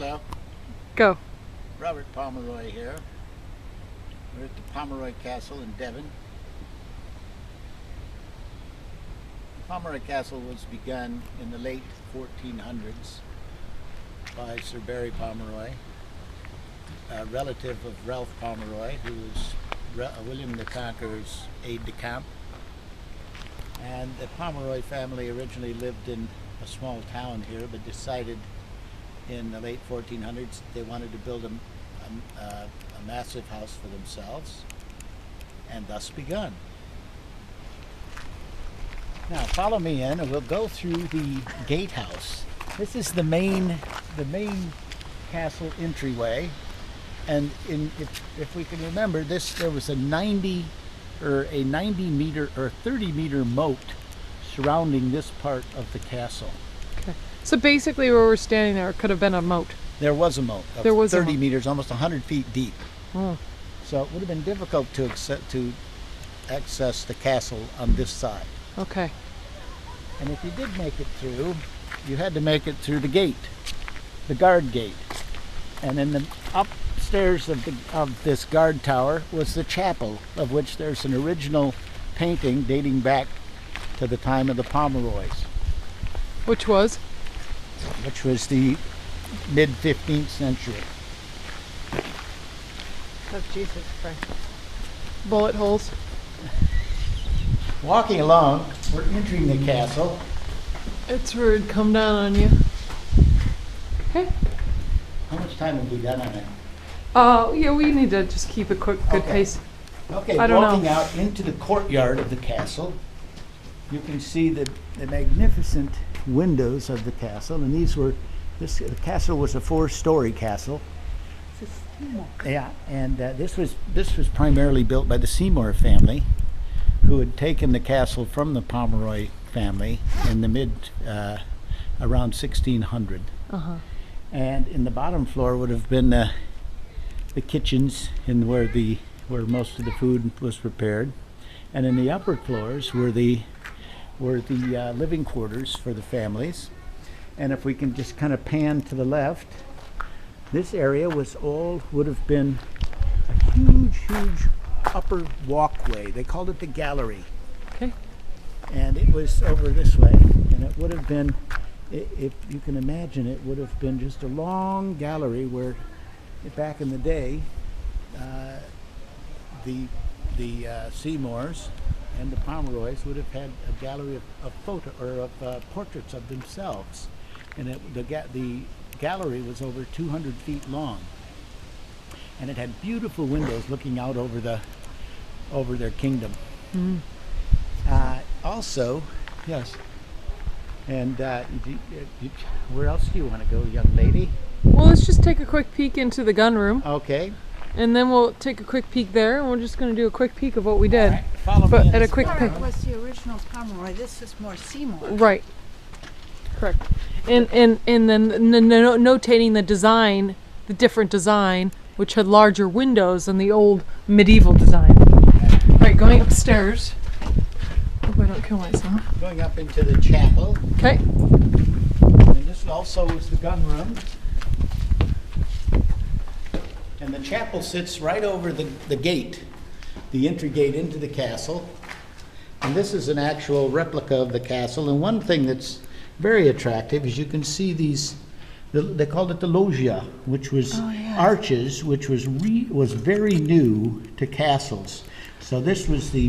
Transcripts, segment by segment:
Hello, Go. Robert Pomeroy here. We're at the Pomeroy Castle in Devon. The Pomeroy Castle was begun in the late 1400s by Sir Berry Pomeroy, a relative of Ralph Pomeroy, who was William the Conqueror's aide-de-camp. And the Pomeroy family originally lived in a small town here, but decided in the late 1400s they wanted to build a massive house for themselves, and thus begun. Now follow me in and we'll go through the gatehouse. This is the main castle entryway, and if we can remember this, there was a 90 meter or 30 meter moat surrounding this part of the castle. Okay. So basically where we're standing there could have been a moat. There was a moat of 30 meters, almost 100 feet deep. Oh. So it would have been difficult to access the castle on this side. Okay. And if you did make it through, you had to make it through the gate, the guard gate. And in the upstairs of this guard tower was the chapel, of which there's an original painting dating back to the time of the Pomeroys. Which was the mid 15th century. of Jesus Christ. Bullet holes. Walking along, we're entering the castle. It's where it'd come down on you. Okay. How much time have we done on it? Yeah, we need to just keep a good pace. Okay, I don't walking know. out into the courtyard of the castle, you can see the magnificent windows of the castle, and the castle was a 4-story castle. Yeah, and this was primarily built by the Seymour family, who had taken the castle from the Pomeroy family in the around 1600. Uh-huh. And in the bottom floor would have been the kitchens, and where most of the food was prepared, and in the upper floors were the living quarters for the families. And if we can just kind of pan to the left, this area would have been a huge upper walkway. They called it the gallery. Okay. And it was over this way, and it would have been, if you can imagine, it would have been just a long gallery where back in the day the Seymours and the Pomeroys would have had a gallery of portraits of themselves, and the gallery was over 200 feet long, and it had beautiful windows looking out over their kingdom. Mm-hmm. Also, yes. And where else do you want to go, young lady? Well, let's just take a quick peek into the gun room. Okay. And then we'll take a quick peek there, and we're just going to do a quick peek of what we did. All right, follow me But in at a this quick gun peek. room. was the original Pomeroy. This is more Seymour. Right. Correct. And then notating the design, the different design, which had larger windows than the old medieval design. Right, going upstairs. Hope I don't kill myself. Going up into the chapel. Okay. And this also was the gun room. And the chapel sits right over the gate, the entry gate into the castle. And this is an actual replica of the castle. And one thing that's very attractive is you can see they called it the loggia, which was arches, which was very new to castles. So this was the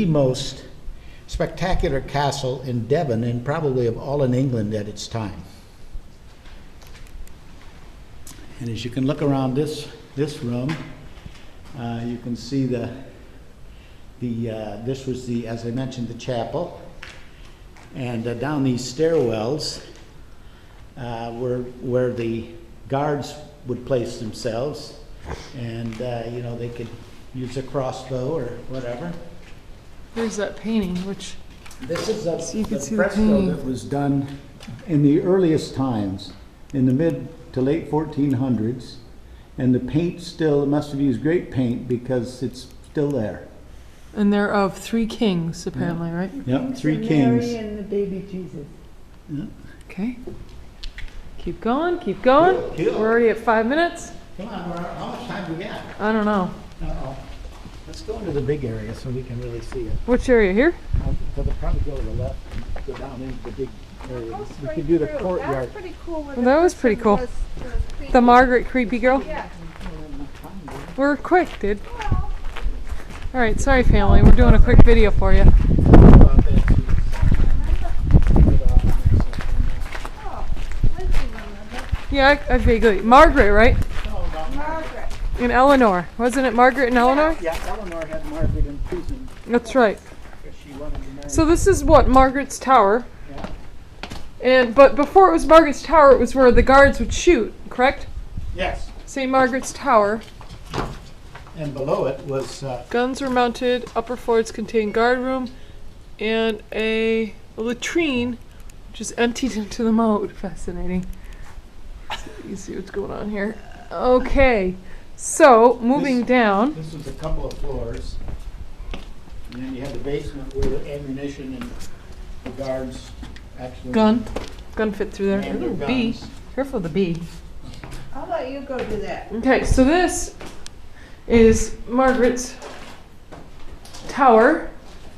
most spectacular castle in Devon, and probably of all in England at its time. And as you can look around this room, you can see this was as I mentioned, the chapel, and down these stairwells where the guards would place themselves, and they could use a crossbow or whatever. Here's that painting, which This is you can see the fresco painting. that was done in the earliest times, in the mid to late 1400s, and the paint still, it must have used great paint because it's still there. And they're of 3 kings, apparently, right? Yep, 3 Mary kings. and the baby Jesus. Yeah. Okay. Keep going, keep going. Cool. We're already at 5 minutes. Come on, Laura, how much time do we have? I don't know. Uh-oh. Let's go into the big area so we can really see it. Which area here? They'll probably go to the left and go down into the big area. We can do the courtyard. That's pretty cool. Well, that was pretty cool. The Margaret creepy girl. Yeah. We're quick, dude. All right, sorry family, we're doing a quick video for you. Yeah, I vaguely. Margaret, right? Margaret. And Eleanor. Wasn't it Margaret and Eleanor? Yeah, Eleanor had Margaret in prison That's right. because she wanted to marry. So this is what, Margaret's Tower. Yeah. But before it was Margaret's Tower, it was where the guards would shoot, correct? Yes. St. Margaret's Tower. And below it was Guns were mounted. Upper floors contained guard room and a latrine, which is emptied into the moat. Fascinating. You see what's going on here. Okay, so moving down. this was a couple of floors. And then you had the basement where the ammunition and the guards actually Gun fit through there. manned their Ooh, bee. guns. Careful of the bee. I'll let you go do that. Okay, so this is Margaret's Tower.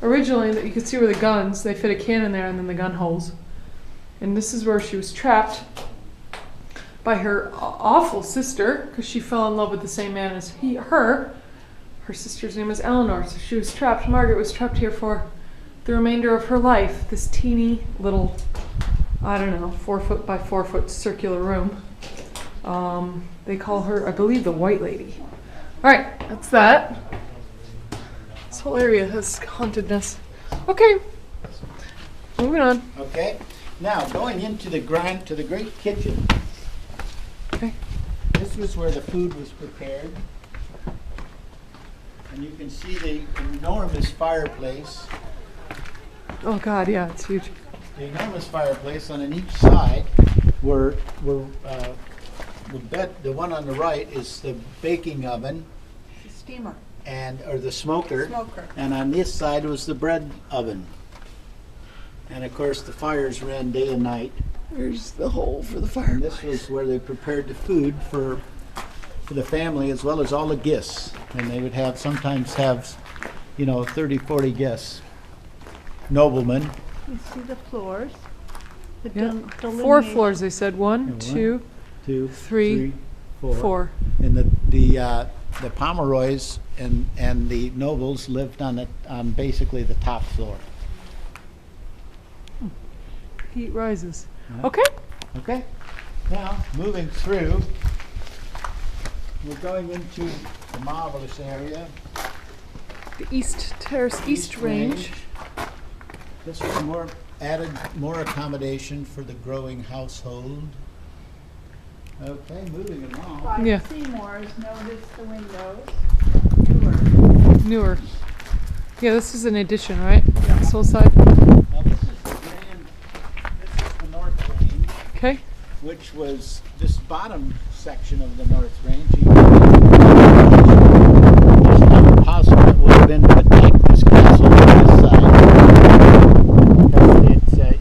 Originally, that you could see where the guns, they fit a cannon there and then the gun holes. And this is where she was trapped by her awful sister because she fell in love with the same man as her. Her sister's name is Eleanor, so she was trapped. Margaret was trapped here for the remainder of her life. This teeny little, I don't know, 4 foot by 4 foot circular room. They call her, I believe, the White Lady. All right, that's that. This whole area has hauntedness. Okay, moving on. Okay. Now going into the great kitchen. Okay. This was where the food was prepared. And you can see the enormous fireplace. Oh God, yeah, it's huge. The enormous fireplace, and on each side were the one on the right is the baking oven The steamer. or the smoker. Smoker. And on this side was the bread oven. And of course the fires ran day and night. There's the hole for the And fire. this was where they prepared the food for the family as well as all the guests. And they would sometimes have 30, 40 guests. Noblemen. You see the floors? The Yeah. del- 4 delineation. floors, they said. One, Yeah, two, 2, Three, 4. 4. And the Pomeroys and the nobles lived on basically the top floor. Heat rises. Yeah. Okay. Okay. Now moving through, we're going into the marvelous area. The Terrace East Range. This was added more accommodation for the growing household. Okay, moving along. By Yeah. Seymour's, notice the windows. Newer. Yeah, this is an addition, right? This whole side. Now this is the North Range, Okay. which was this bottom section of the North Range. It's not possible it would have been like this castle on this side.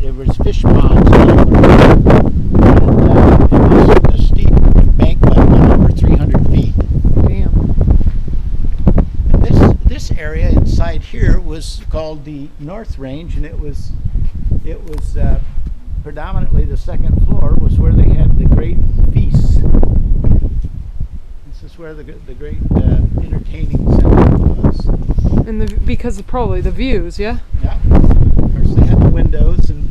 It was fish ponds. It was a steep embankment of over 300 feet. Damn. This area inside here was called the North Range, and it was predominantly the second floor was where they had the great feasts. This is where the great entertaining center was. And because of probably the views, yeah? Yeah. Of course, they had the windows, and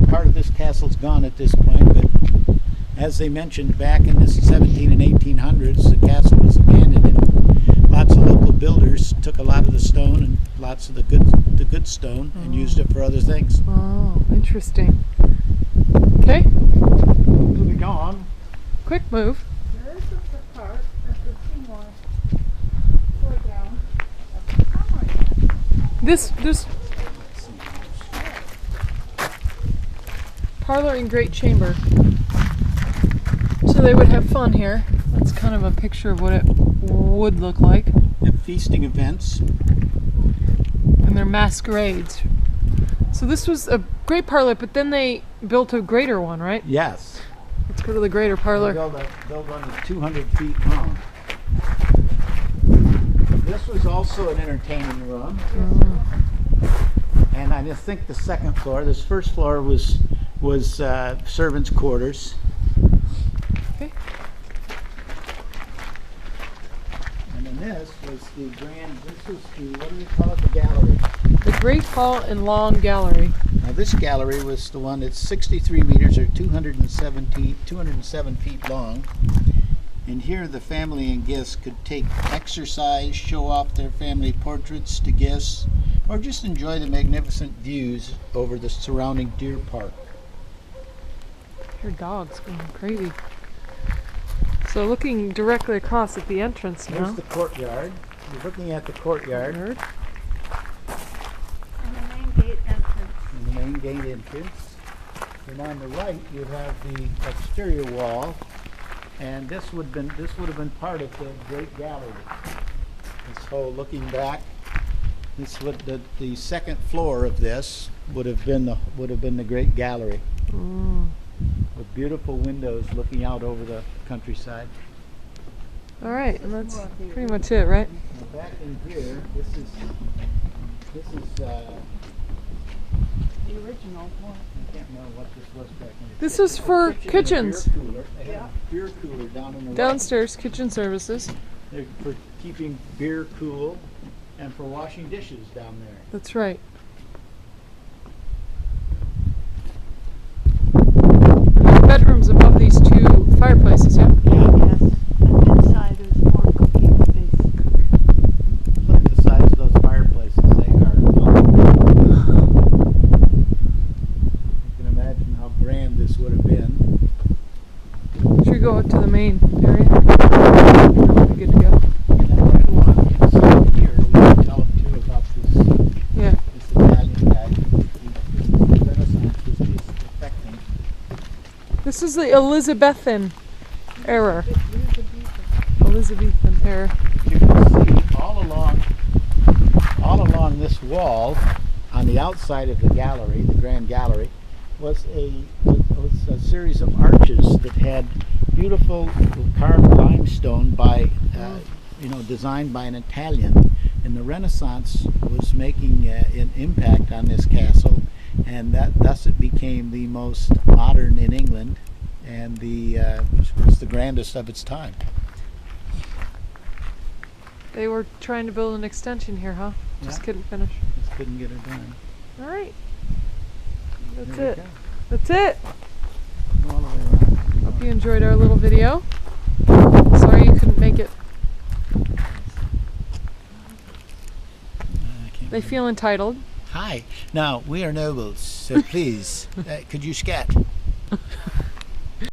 part of this castle's gone at this point. But as they mentioned, back in the 17 and 1800s, the castle was abandoned, and lots of local builders took a lot of the stone and lots of the good stone and used it for other things. Oh, interesting. Okay. Moving on. Quick move. This is the part that the Seymour tore down at the Pomeroy. This parlor and great chamber. So they would have fun here. That's kind of a picture of what it would look like. The feasting events. And their masquerades. So this was a great parlor, but then they built a greater one, right? Yes. That's Go to the greater parlor. Built one that's 200 feet long. This was also an entertaining room. And I just think the second floor, this first floor was servants' quarters. Okay. And then this was the what do we call it, the gallery. The Great Hall and Long Gallery. Now this gallery was the one that's 63 meters or 207 feet long. And here the family and guests could take exercise, show off their family portraits to guests, or just enjoy the magnificent views over the surrounding deer park. Your dog's going crazy. So looking directly across at the entrance now. Here's the courtyard. You're looking at the courtyard. And the main gate entrance. And the main gate entrance. And on the right you have the exterior wall, and this would have been part of the great gallery. This whole looking back, the second floor of this would have been the great gallery. With beautiful windows looking out over the countryside. All right, and that's pretty much it, right? Now back in here, this is The original one. I can't remember what this was back in. This was for kitchens. They had a beer cooler down in the Downstairs, kitchen services. right. They're for keeping beer cool and for washing dishes down there. That's right. Bedrooms above these two fireplaces, yeah? Yeah. Yes. And inside there's more cooking space. Look at the size of those fireplaces. They are. You can imagine how grand this would have been. Should we go up to the main area? We'll be good to go. And then right along inside here, we can tell them too about this. Yeah. This Italian guy. This is the Renaissance. This is affecting. This is the Elizabethan era. Elizabethan era. You can see all along this wall, on the outside of the gallery, the grand gallery, was a series of arches that had beautiful carved limestone designed by an Italian. And the Renaissance was making an impact on this castle, and thus it became the most modern in England, and was the grandest of its time. They were trying to build an extension here, huh? Just Yeah. couldn't finish. Just couldn't get it done. All right. That's There we it. go. That's it. All the way around. Hope you enjoyed our little video. Sorry you couldn't make it. I can't They feel entitled. Hi. Now, we are nobles, so please, could you scat?